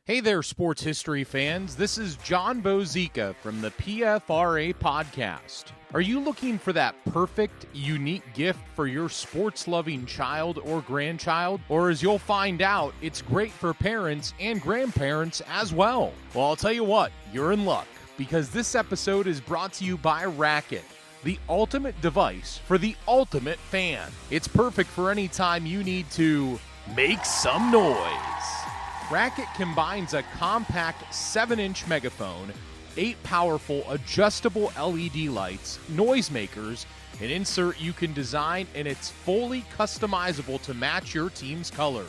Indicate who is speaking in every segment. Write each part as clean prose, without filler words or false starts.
Speaker 1: Hey there, sports history fans. This is John Bozica from the PFRA podcast. Are you looking for that perfect, unique gift for your sports-loving child or grandchild? Or as you'll find out, it's great for parents and grandparents as well. Well, I'll tell you what, you're in luck, because this episode is brought to you by Racket, the ultimate device for the ultimate fan. It's perfect for any time you need to make some noise. Racket combines a compact 7-inch megaphone, 8 powerful adjustable LED lights, noisemakers, an insert you can design, and it's fully customizable to match your team's colors.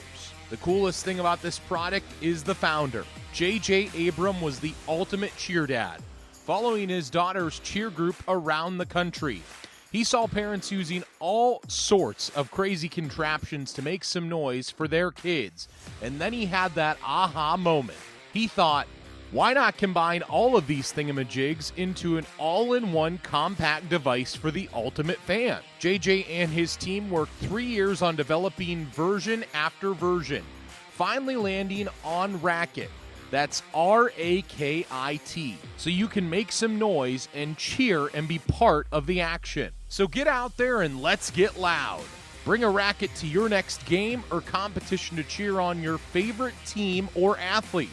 Speaker 1: The coolest thing about this product is the founder. J.J. Abram was the ultimate cheer dad, following his daughter's cheer group around the country. He saw parents using all sorts of crazy contraptions to make some noise for their kids, and then he had that aha moment. He thought, why not combine all of these thingamajigs into an all-in-one compact device for the ultimate fan? JJ and his team worked 3 years on developing version after version, finally landing on Racket. That's R-A-K-I-T. So you can make some noise and cheer and be part of the action. So get out there and let's get loud. Bring a Racket to your next game or competition to cheer on your favorite team or athlete.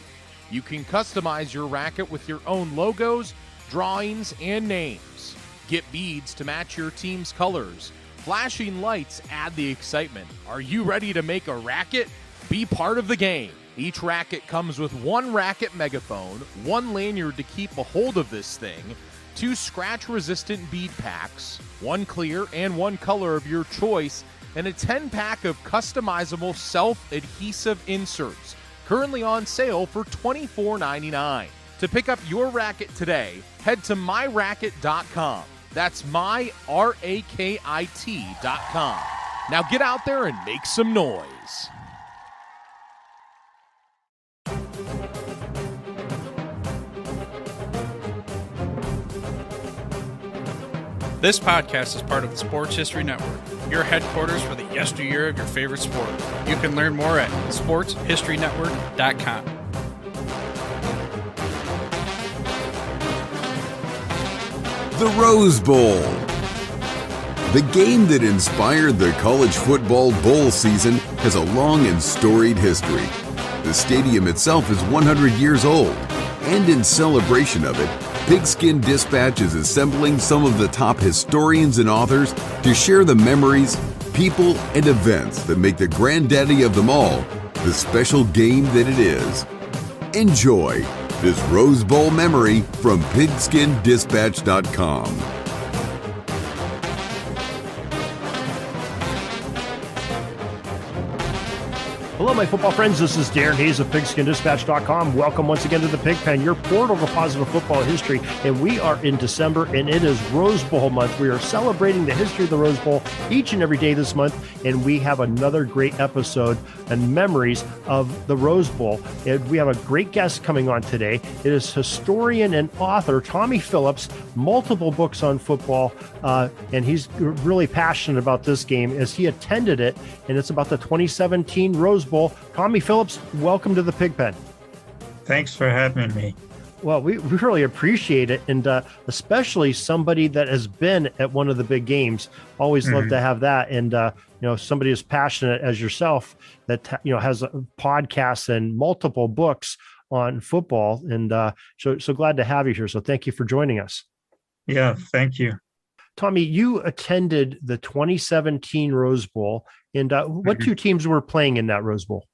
Speaker 1: You can customize your Racket with your own logos, drawings, and names. Get beads to match your team's colors. Flashing lights add the excitement. Are you ready to make a Racket? Be part of the game. Each Racket comes with 1 Racket megaphone, 1 lanyard to keep a hold of this thing, 2 scratch-resistant bead packs, 1 clear and 1 color of your choice, and a 10-pack of customizable self-adhesive inserts, currently on sale for $24.99. To pick up your Racket today, head to myracket.com. That's myracket.com. Now get out there and make some noise.
Speaker 2: This podcast is part of the Sports History Network, your headquarters for the yesteryear of your favorite sport. You can learn more at sportshistorynetwork.com.
Speaker 3: The Rose Bowl. The game that inspired the college football bowl season has a long and storied history. The stadium itself is 100 years old, and in celebration of it, Pigskin Dispatch is assembling some of the top historians and authors to share the memories, people, and events that make the granddaddy of them all the special game that it is. Enjoy this Rose Bowl memory from pigskindispatch.com.
Speaker 4: Hello, my football friends. This is Darren Hayes of PigskinDispatch.com. Welcome once again to the Pigpen, your portal to positive football history. And we are in December, and it is Rose Bowl month. We are celebrating the history of the Rose Bowl each and every day this month, and we have another great episode and memories of the Rose Bowl. And we have a great guest coming on today. It is historian and author Tommy Phillips, multiple books on football, and he's really passionate about this game as he attended it, and it's about the 2017 Rose Bowl. Tommy Phillips, welcome to the Pigpen.
Speaker 5: Thanks for having me.
Speaker 4: Well, we really appreciate it, and especially somebody that has been at one of the big games. Always love to have that, and somebody as passionate as yourself that has podcasts and multiple books on football, and so glad to have you here. So thank you for joining us.
Speaker 5: Yeah, thank you.
Speaker 4: Tommy, you attended the 2017 Rose Bowl, and what two teams were playing in that Rose Bowl?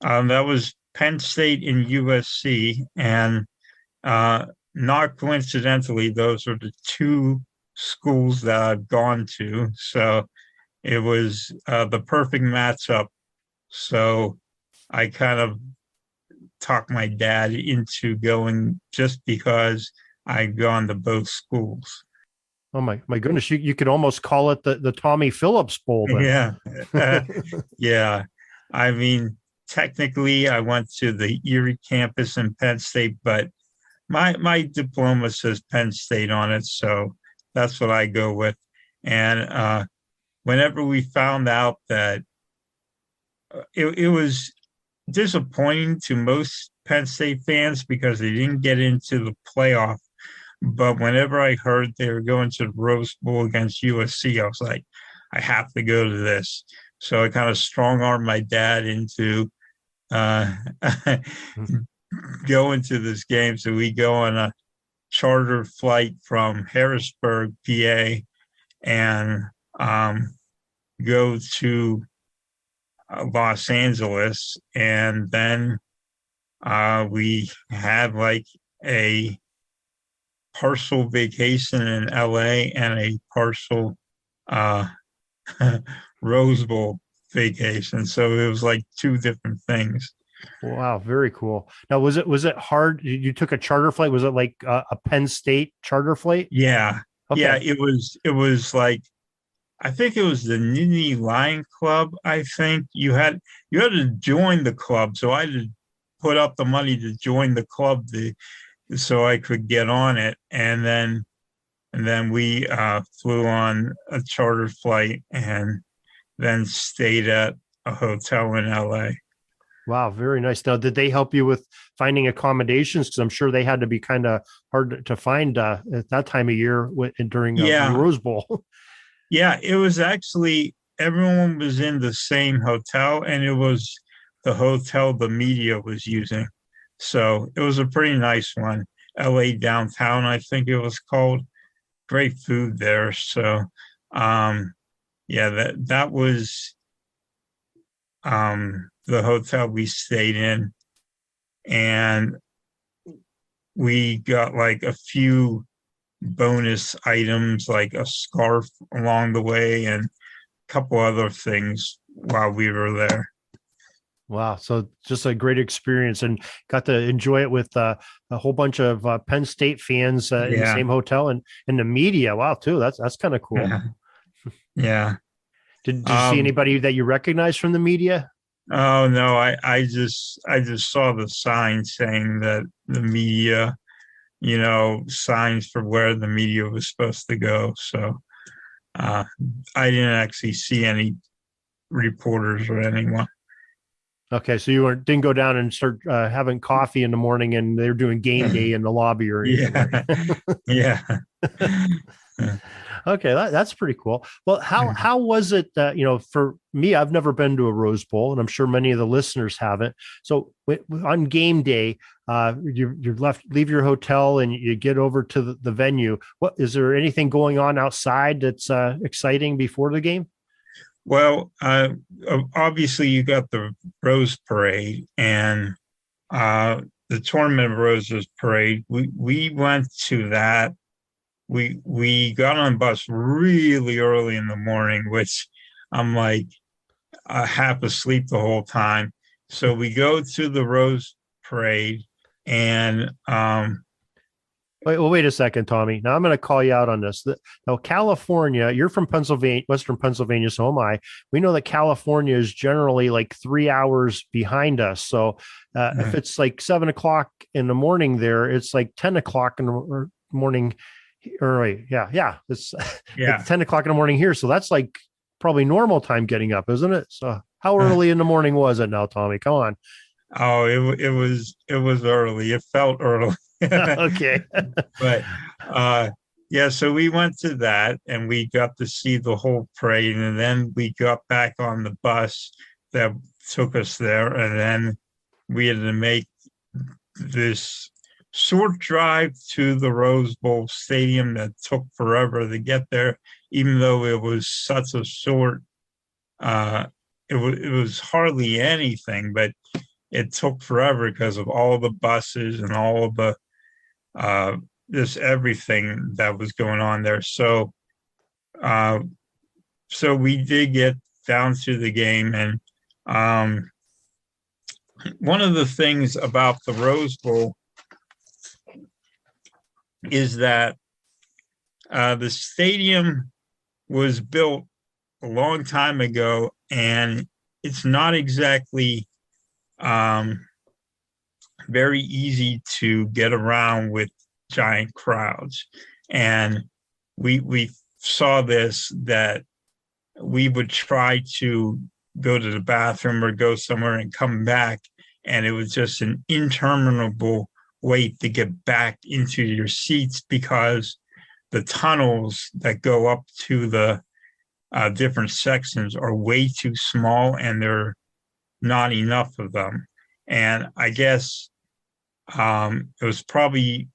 Speaker 5: That was Penn State and USC, and not coincidentally, those are the two schools that I've gone to. So it was the perfect matchup. So I kind of talked my dad into going just because I'd gone to both schools.
Speaker 4: Oh my goodness! You could almost call it the Tommy Phillips Bowl. Then.
Speaker 5: Yeah, yeah. I mean, technically, I went to the Erie campus in Penn State, but my diploma says Penn State on it, so that's what I go with. And whenever we found out that it was disappointing to most Penn State fans because they didn't get into the playoff. But whenever I heard they were going to the Rose Bowl against USC, I was like, I have to go to this. So I kind of strong-armed my dad into going to this game. So we go on a charter flight from Harrisburg, PA, and go to Los Angeles. And then we had like a partial vacation in LA and a partial Rose Bowl vacation. So it was like two different things.
Speaker 4: Wow, very cool. Now, was it hard? You took a charter flight. Was it like a Penn State charter flight?
Speaker 5: Yeah.
Speaker 4: Okay.
Speaker 5: Yeah, it was like, I think it was the Nittany Lion Club. I think you had to join the club. So I had to put up the money to join the club so I could get on it. And then we flew on a charter flight and then stayed at a hotel in LA.
Speaker 4: Wow, very nice. Now, did they help you with finding accommodations? Because I'm sure they had to be kind of hard to find at that time of year during the Rose Bowl.
Speaker 5: Yeah, it was actually, everyone was in the same hotel, and it was the hotel the media was using. So it was a pretty nice one. LA Downtown, I think it was called. Great food there. So, that was the hotel we stayed in, and we got like a few bonus items like a scarf along the way and a couple other things while we were there.
Speaker 4: Wow. So just a great experience, and got to enjoy it with a whole bunch of Penn State fans in the same hotel, and the media. Wow, too. That's kind of cool.
Speaker 5: Yeah.
Speaker 4: Did you see anybody that you recognize from the media?
Speaker 5: Oh no, I just saw the sign saying that the media, signs for where the media was supposed to go. So I didn't actually see any reporters or anyone.
Speaker 4: Okay, so you didn't go down and start having coffee in the morning, and they're doing game day in the lobby or anything.
Speaker 5: Yeah.
Speaker 4: Okay, that's pretty cool. Well, how was it? For me, I've never been to a Rose Bowl, and I'm sure many of the listeners haven't. So on game day, you're leave your hotel and you get over to the venue. What is there anything going on outside that's exciting before the game?
Speaker 5: Well, obviously you got the Rose Parade and the Tournament of Roses Parade. We went to that. We got on a bus really early in the morning, which I'm like half asleep the whole time. So we go to the Rose Parade and
Speaker 4: wait a second, Tommy. Now I'm going to call you out on this. Now, California, you're from Pennsylvania, Western Pennsylvania, so am I. We know that California is generally like 3 hours behind us. So if it's like 7 o'clock in the morning there, it's like 10 o'clock in the morning. It's 10 o'clock in the morning here. So that's like probably normal time getting up, isn't it? So how early in the morning was it now, Tommy? Come on.
Speaker 5: Oh, it was early. It felt early.
Speaker 4: Okay.
Speaker 5: But so we went to that and we got to see the whole parade, and then we got back on the bus that took us there, and then we had to make this short drive to the Rose Bowl Stadium that took forever to get there, even though it was such a short it was hardly anything, but it took forever because of all the buses and all of the just everything that was going on there. So we did get down to the game, and one of the things about the Rose Bowl is that the stadium was built a long time ago, and it's not exactly very easy to get around with giant crowds. And we saw this, that we would try to go to the bathroom or go somewhere and come back, and it was just an interminable wait to get back into your seats because the tunnels that go up to the different sections are way too small, and there are not enough of them. And I guess it was probably,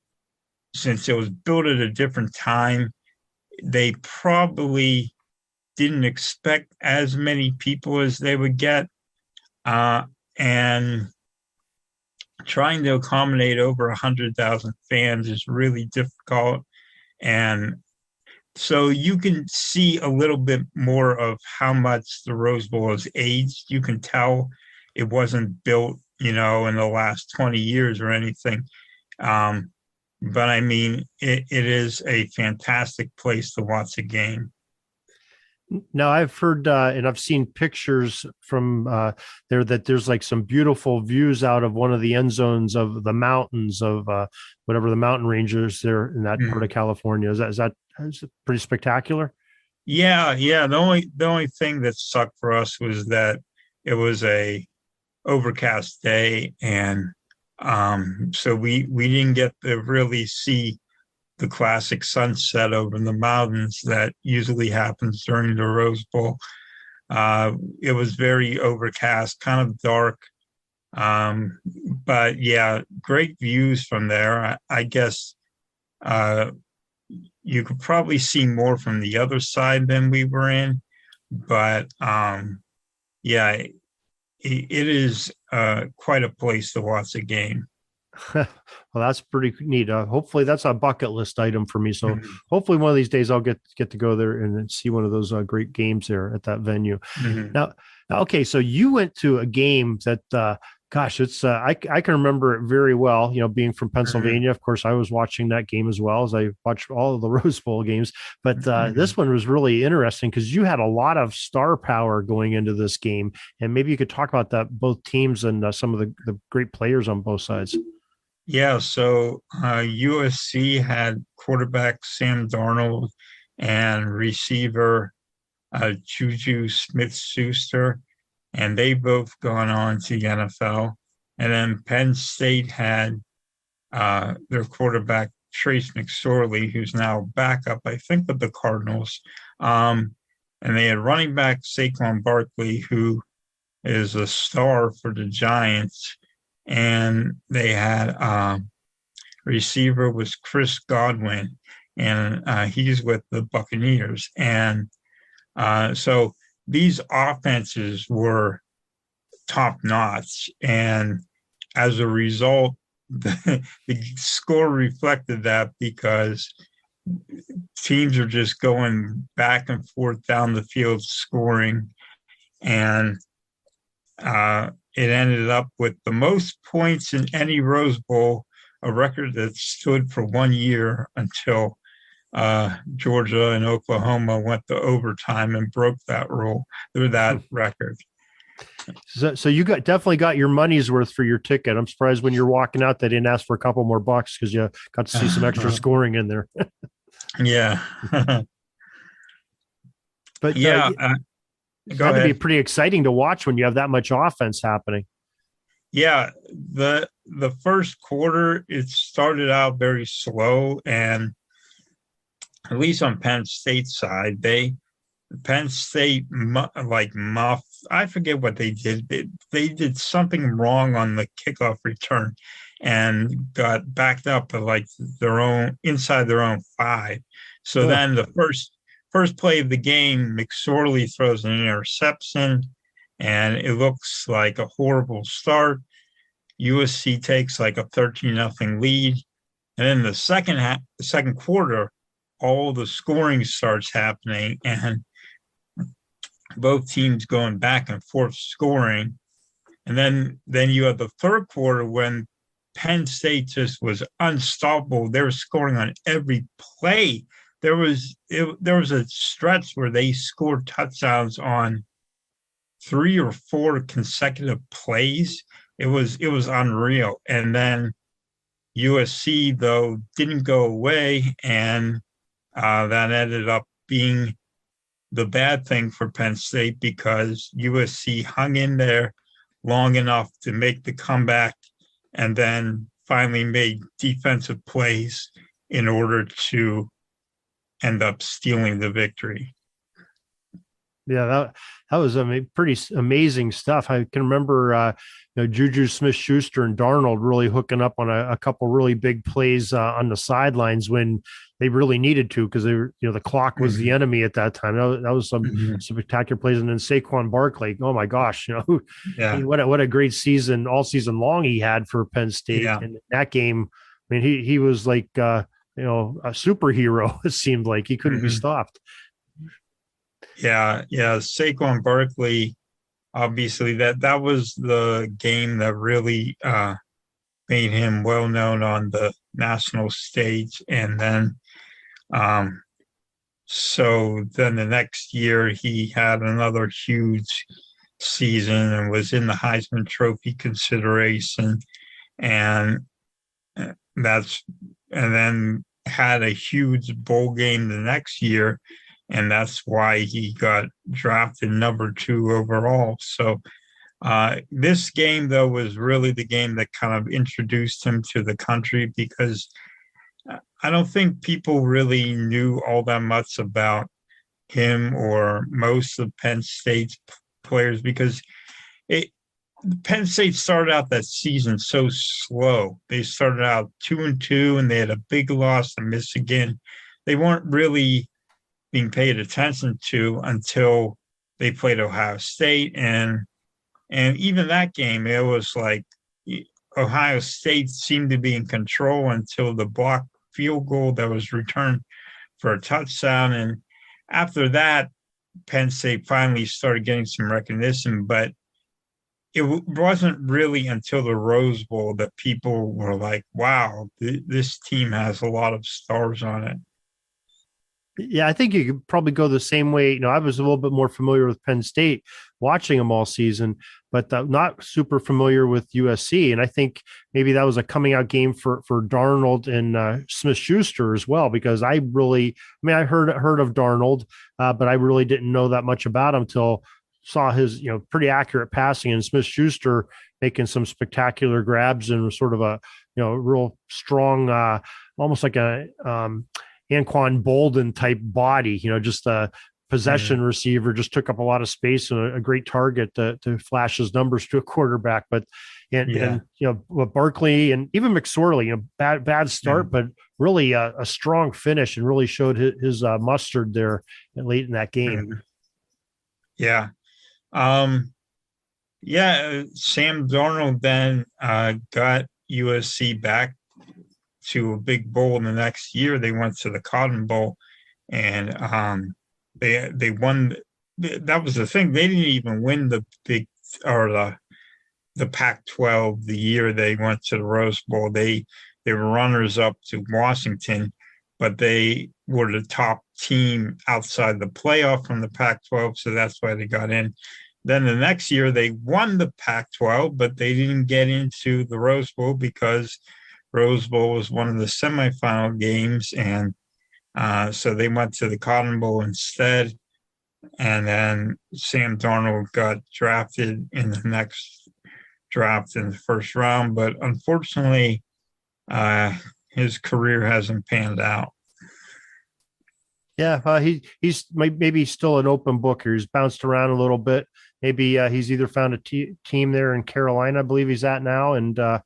Speaker 5: since it was built at a different time, they probably didn't expect as many people as they would get. And trying to accommodate over 100,000 fans is really difficult. And so you can see a little bit more of how much the Rose Bowl has aged. You can tell it wasn't built, in the last 20 years or anything. But I mean, it is a fantastic place to watch a game.
Speaker 4: Now, I've heard and I've seen pictures from there that there's like some beautiful views out of one of the end zones of the mountains of whatever the mountain ranges there in that part of California. Is that pretty spectacular?
Speaker 5: Yeah. The only thing that sucked for us was that it was a overcast day, and so we didn't get to really see the classic sunset over the mountains that usually happens during the Rose Bowl. It was very overcast, kind of dark. But yeah, great views from there. I guess you could probably see more from the other side than we were in. But yeah, it is quite a place to watch a game.
Speaker 4: Well, that's pretty neat. Hopefully that's a bucket list item for me. So hopefully one of these days I'll get to go there and see one of those great games there at that venue. Now, okay. So you went to a game that, gosh, it's, I can remember it very well, being from Pennsylvania. Of course, I was watching that game as well as I watched all of the Rose Bowl games, but this one was really interesting because you had a lot of star power going into this game. And maybe you could talk about that, both teams and some of the great players on both sides.
Speaker 5: Yeah, so USC had quarterback Sam Darnold and receiver Juju Smith-Schuster, and they both gone on to the NFL. And then Penn State had their quarterback Trace McSorley, who's now backup, I think, with the Cardinals. And they had running back Saquon Barkley, who is a star for the Giants. And they had receiver was Chris Godwin, and he's with the Buccaneers. And so these offenses were top notch. And as a result, the score reflected that because teams are just going back and forth down the field scoring. And it ended up with the most points in any Rose Bowl, a record that stood for 1 year until Georgia and Oklahoma went to overtime and broke that rule or that record.
Speaker 4: So you definitely got your money's worth for your ticket. I'm surprised when you're walking out, they didn't ask for a couple more bucks because you got to see some extra scoring in there.
Speaker 5: Yeah.
Speaker 4: But
Speaker 5: yeah.
Speaker 4: It's got to be pretty exciting to watch when you have that much offense happening.
Speaker 5: Yeah, the first quarter, it started out very slow, and at least on Penn State's side, Penn State I forget what they did. They did something wrong on the kickoff return and got backed up at inside their own 5. So then the first play of the game, McSorley throws an interception, and it looks like a horrible start. USC takes like a 13-0 lead. And then the second quarter, all the scoring starts happening, and both teams going back and forth scoring. And then you have the third quarter when Penn State just was unstoppable. They were scoring on every play. There was a stretch where they scored touchdowns on 3 or 4 consecutive plays. It was unreal. And then USC, though, didn't go away, and that ended up being the bad thing for Penn State because USC hung in there long enough to make the comeback, and then finally made defensive plays in order to end up stealing the victory.
Speaker 4: Yeah, that was pretty amazing stuff. I can remember, Juju Smith-Schuster and Darnold really hooking up on a couple really big plays on the sidelines when they really needed to, because they were, the clock was the enemy at that time. That was some spectacular plays. And then Saquon Barkley, oh my gosh, I mean, what a great season, all season long he had for Penn State.
Speaker 5: Yeah.
Speaker 4: And that game, I mean, he was like, a superhero. It seemed like he couldn't be stopped.
Speaker 5: Yeah. Saquon Barkley, obviously that was the game that really made him well known on the national stage. And then, so then the next year he had another huge season and was in the Heisman Trophy consideration, and then had a huge bowl game the next year. And that's why he got drafted number 2 overall. So this game, though, was really the game that kind of introduced him to the country, because I don't think people really knew all that much about him or most of Penn State's players, because Penn State started out that season so slow. They started out 2-2, and they had a big loss to Michigan. They weren't really being paid attention to until they played Ohio State. And even that game, it was like Ohio State seemed to be in control until the blocked field goal that was returned for a touchdown. And after that, Penn State finally started getting some recognition, but it wasn't really until the Rose Bowl that people were like, wow, this team has a lot of stars on it.
Speaker 4: Yeah, I think you could probably go the same way. I was a little bit more familiar with Penn State watching them all season, but not super familiar with USC. And I think maybe that was a coming out game for Darnold and Smith-Schuster as well, because I heard of Darnold, but I really didn't know that much about him until saw his, pretty accurate passing, and Smith-Schuster making some spectacular grabs and sort of a, real strong, almost like a, Anquan Bolden type body, just a possession receiver, just took up a lot of space and a great target to flash his numbers to a quarterback. But with Barkley and even McSorley, bad start, but really a strong finish, and really showed his mustard there late in that game.
Speaker 5: Yeah. Sam Darnold then got USC back to a big bowl in the next year. They went to the Cotton Bowl, and they won. That was the thing. They didn't even win the Pac-12 the year they went to the Rose Bowl. They were runners up to Washington, but they were the top team outside the playoff from the Pac-12, so that's why they got in. Then the next year they won the Pac-12, but they didn't get into the Rose Bowl because Rose Bowl was one of the semifinal games, and so they went to the Cotton Bowl instead. And then Sam Darnold got drafted in the next draft in the first round, but unfortunately, his career hasn't panned out.
Speaker 4: Yeah, he's maybe still an open book here. He's bounced around a little bit. Maybe he's either found a team there in Carolina, I believe he's at now, and as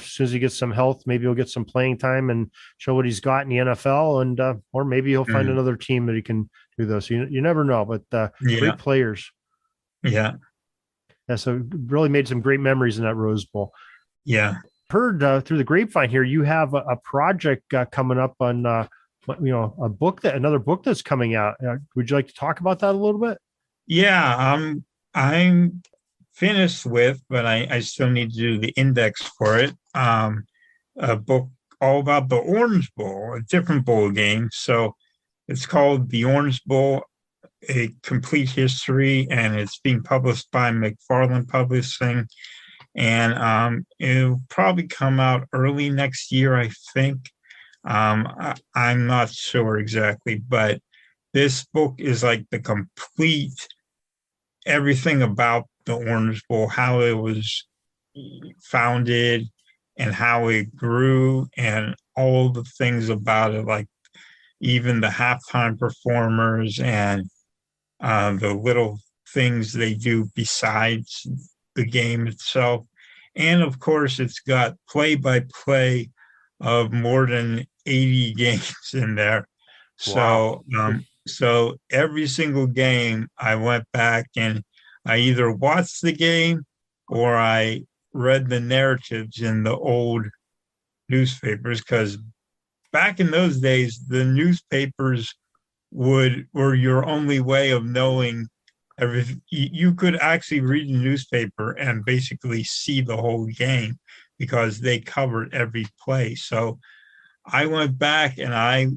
Speaker 4: soon as he gets some health, maybe he'll get some playing time and show what he's got in the NFL, and or maybe he'll find another team that he can do this. You never know, but great players.
Speaker 5: Yeah.
Speaker 4: So really made some great memories in that Rose Bowl.
Speaker 5: Yeah.
Speaker 4: Heard through the grapevine here, you have a project coming up on another book that's coming out. Would you like to talk about that a little bit?
Speaker 5: Yeah, I'm finished with, but I still need to do the index for it. A book all about the Orange Bowl, a different bowl game. So it's called The Orange Bowl, A Complete History, and it's being published by McFarland Publishing. And it'll probably come out early next year, I think. I'm not sure exactly, but this book is like the complete everything about the Orange Bowl, how it was founded and how it grew and all the things about it, like even the halftime performers and the little things they do besides the game itself. And of course, it's got play-by-play of more than 80 games in there.
Speaker 4: Wow.
Speaker 5: So every single game, I went back and I either watched the game or I read the narratives in the old newspapers, because back in those days, the newspapers were your only way of knowing everything. You could actually read the newspaper and basically see the whole game because they covered every play. So I went back and I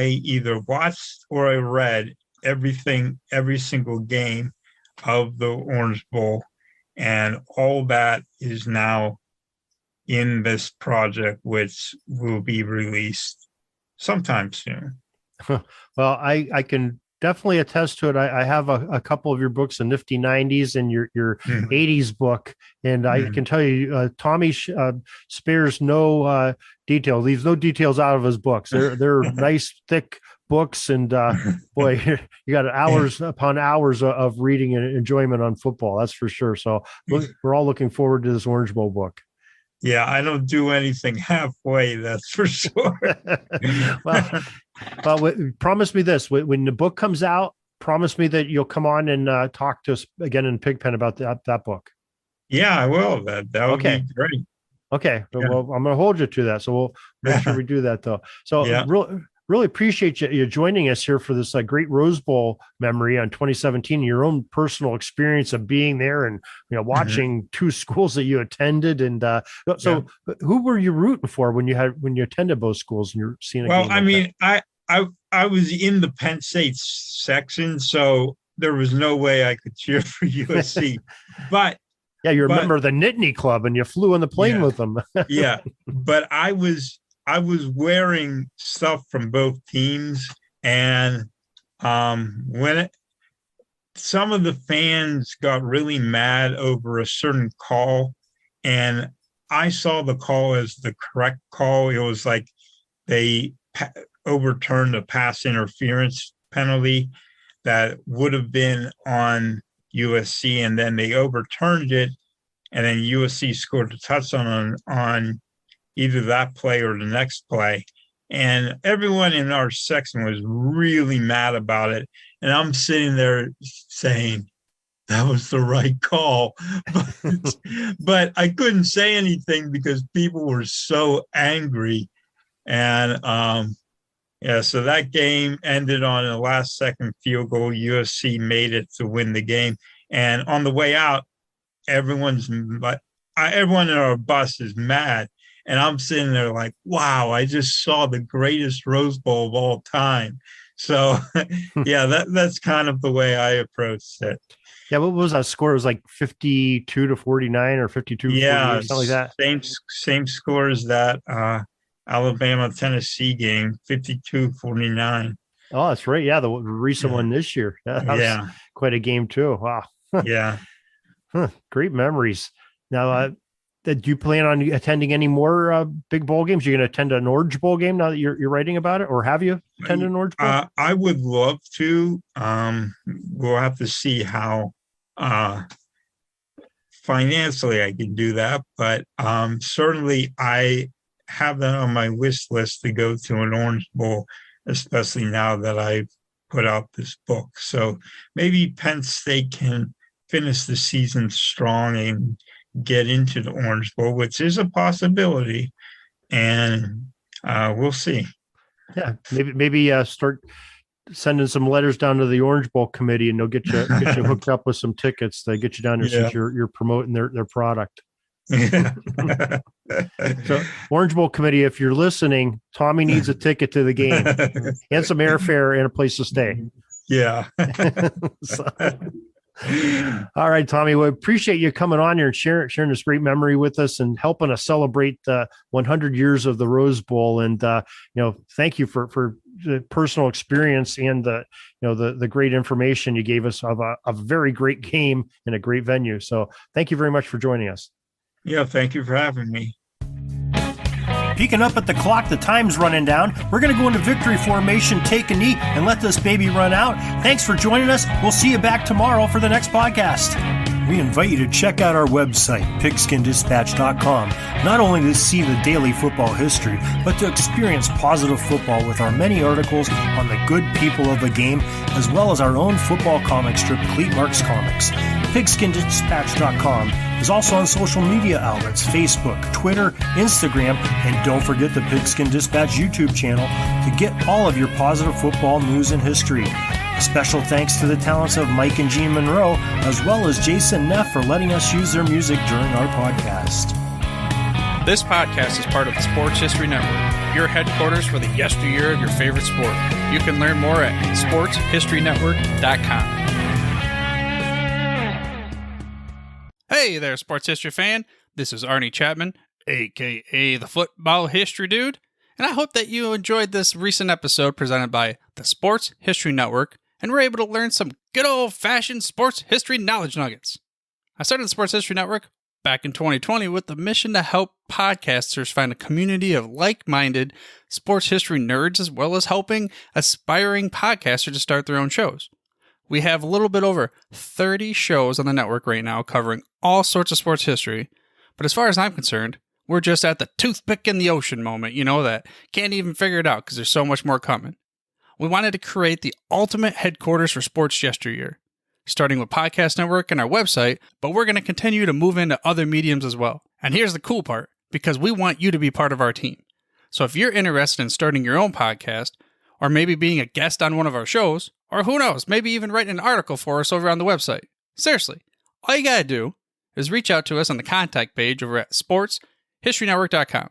Speaker 5: either watched or I read everything, every single game of the Orange Bowl, and all that is now in this project, which will be released sometime soon.
Speaker 4: Well, I can definitely attest to it. I have a couple of your books, the Nifty 90s and your 80s book. And I can tell you, Tommy spares no detail, leaves no details out of his books. They're nice, thick books. And boy, you got hours upon hours of reading and enjoyment on football. That's for sure. So we're all looking forward to this Orange Bowl book.
Speaker 5: Yeah, I don't do anything halfway, that's for sure.
Speaker 4: well, promise me this. When the book comes out, promise me that you'll come on and talk to us again in Pigpen about that book.
Speaker 5: Yeah, I will. That would be great.
Speaker 4: Okay.
Speaker 5: Yeah.
Speaker 4: Well, I'm going to hold you to that. So we'll make sure we do that, though. So really appreciate you joining us here for this great Rose Bowl memory on 2017, your own personal experience of being there and, watching two schools that you attended. And who were you rooting for when you attended both schools and you're seeing a game?
Speaker 5: Well, I mean, I was in the Penn State section, so there was no way I could cheer for USC, but
Speaker 4: yeah, you're a member of the Nittany Club and you flew on the plane with them.
Speaker 5: Yeah. But I was wearing stuff from both teams, and some of the fans got really mad over a certain call, and I saw the call as the correct call. It was like they overturned a pass interference penalty that would have been on USC, and then they overturned it, and then USC scored a touchdown on either that play or the next play. And everyone in our section was really mad about it. And I'm sitting there saying, that was the right call. But I couldn't say anything because people were so angry. And so that game ended on a last second field goal. USC made it to win the game. And on the way out, everyone in our bus is mad. And I'm sitting there like, wow, I just saw the greatest Rose Bowl of all time. So, that's kind of the way I approached it.
Speaker 4: Yeah, what was that score? It was like 52-49 or 52-48, something like that.
Speaker 5: Same score as that Alabama-Tennessee game, 52-49.
Speaker 4: Oh, that's right. Yeah, the recent one this year. That was quite a game too. Wow.
Speaker 5: Yeah.
Speaker 4: Great memories. Now, do you plan on attending any more big bowl games? You're going to attend an Orange Bowl game now that you're writing about it, or have you attended an Orange Bowl?
Speaker 5: I would love to. We'll have to see how financially I can do that, but certainly I have that on my wish list to go to an Orange Bowl, especially now that I've put out this book. So maybe Penn State can finish the season strong and get into the Orange Bowl, which is a possibility, and we'll see.
Speaker 4: Yeah, maybe start sending some letters down to the Orange Bowl committee, and they'll get you hooked up with some tickets to get you down there since you're promoting their product. So, Orange Bowl committee, if you're listening, Tommy needs a ticket to the game and some airfare and a place to stay.
Speaker 5: Yeah.
Speaker 4: All right, Tommy, we appreciate you coming on here and sharing this great memory with us and helping us celebrate the 100 years of the Rose Bowl. And, thank you for personal experience and the great information you gave us of a very great game and a great venue. So thank you very much for joining us.
Speaker 5: Yeah, thank you for having me.
Speaker 4: Peeking up at the clock, the time's running down. We're going to go into victory formation, take a knee, and let this baby run out. Thanks for joining us. We'll see you back tomorrow for the next podcast. We invite you to check out our website, pigskinddispatch.com, not only to see the daily football history, but to experience positive football with our many articles on the good people of the game, as well as our own football comic strip, Cleat Marks Comics. Pigskinddispatch.com is also on social media outlets, Facebook, Twitter, Instagram, and don't forget the Pigskin Dispatch YouTube channel to get all of your positive football news and history. A special thanks to the talents of Mike and Jean Monroe, as well as Jason Neff for letting us use their music during our podcast.
Speaker 2: This podcast is part of the Sports History Network, your headquarters for the yesteryear of your favorite sport. You can learn more at sportshistorynetwork.com. Hey there, sports history fan. This is Arnie Chapman, a.k.a. the Football History Dude, and I hope that you enjoyed this recent episode presented by the Sports History Network and were able to learn some good old-fashioned sports history knowledge nuggets. I started the Sports History Network back in 2020 with the mission to help podcasters find a community of like-minded sports history nerds, as well as helping aspiring podcasters to start their own shows. We have a little bit over 30 shows on the network right now covering all sorts of sports history, but as far as I'm concerned, we're just at the toothpick in the ocean moment, that can't even figure it out because there's so much more coming. We wanted to create the ultimate headquarters for sports yesteryear, starting with Podcast Network and our website, but we're going to continue to move into other mediums as well. And here's the cool part, because we want you to be part of our team. So if you're interested in starting your own podcast, or maybe being a guest on one of our shows, or who knows, maybe even writing an article for us over on the website. Seriously, all you got to do is reach out to us on the contact page over at sportshistorynetwork.com.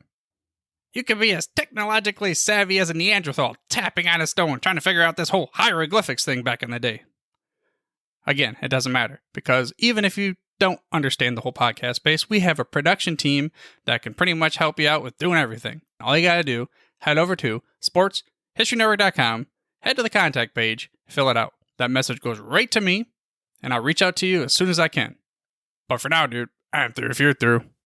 Speaker 2: You can be as technologically savvy as a Neanderthal tapping on a stone trying to figure out this whole hieroglyphics thing back in the day. Again, it doesn't matter, because even if you don't understand the whole podcast space, we have a production team that can pretty much help you out with doing everything. All you got to do, head over to sportshistorynetwork.com, head to the contact page, fill it out. That message goes right to me, and I'll reach out to you as soon as I can. But for now, dude, I'm through if you're through.